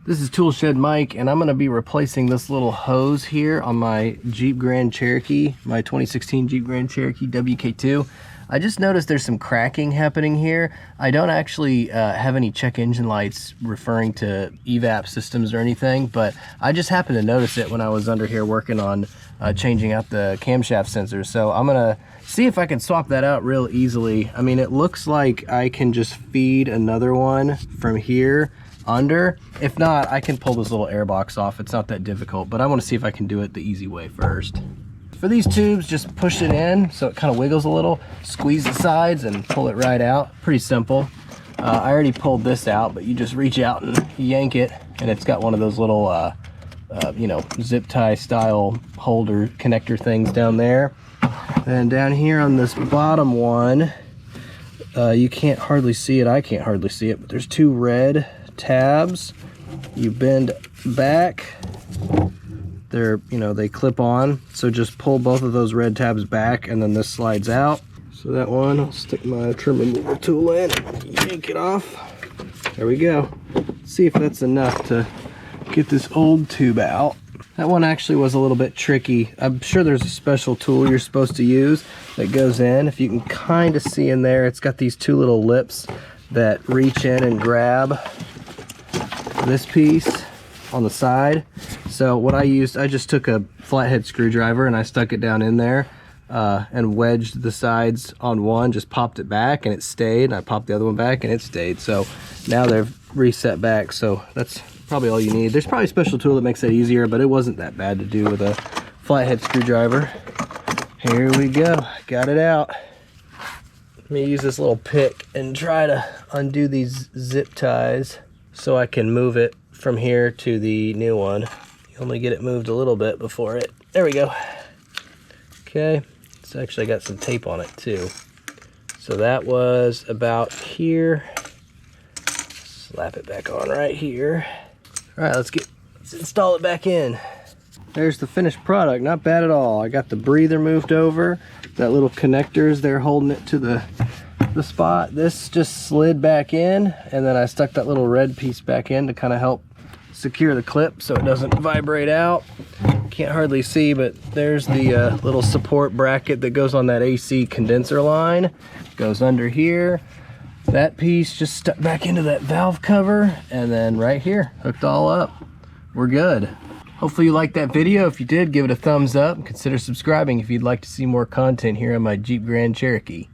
This is Tool Shed Mike, and I'm going to be replacing this little hose here on my Jeep Grand Cherokee, my 2016 Jeep Grand Cherokee WK2. I just noticed there's some cracking happening here. I don't actually have any check engine lights referring to evap systems or anything, but I just happened to notice it when I was under here working on changing out the camshaft sensors. So I'm gonna see if I can swap that out real easily. I mean, it looks like I can just feed another one from here under. If not, I can pull this little air box off. It's not that difficult, but I want to see if I can do it the easy way first. For these tubes, just push it in so it kind of wiggles a little, squeeze the sides and pull it right out. Pretty simple. I already pulled this out, but you just reach out and yank it, and it's got one of those little you know, zip tie style holder connector things down there. And down here on this bottom one, you can't hardly see it, I can't hardly see it, but there's two red tabs. You bend back, they're, you know, they clip on, so just pull both of those red tabs back and then this slides out. So that one, I'll stick my trim removal tool in, yank it off. There we go. See if that's enough to get this old tube out. That one actually was a little bit tricky. I'm sure there's a special tool you're supposed to use that goes in. If you can kind of see in there, it's got these two little lips that reach in and grab this piece on the side. So what I used, I just took a flathead screwdriver and I stuck it down in there and wedged the sides on one, just popped it back and it stayed, and I popped the other one back and it stayed. So now they're reset back, so that's probably all you need. There's probably a special tool that makes that easier, but it wasn't that bad to do with a flathead screwdriver. Here we go, got it out. Let me use this little pick and try to undo these zip ties so I can move it from here to the new one. You only get it moved a little bit before it, there we go. Okay, it's actually got some tape on it too. So that was about here. Slap it back on right here. All right, let's install it back in. There's the finished product, not bad at all. I got the breather moved over. That little connectors there holding it to the spot. This just slid back in, and then I stuck that little red piece back in to kind of help secure the clip so it doesn't vibrate out. Can't hardly see, but there's the little support bracket that goes on that AC condenser line. Goes under here. That piece just stuck back into that valve cover, and then right here, hooked all up. We're good. Hopefully you liked that video. If you did, give it a thumbs up and consider subscribing if you'd like to see more content here on my Jeep Grand Cherokee.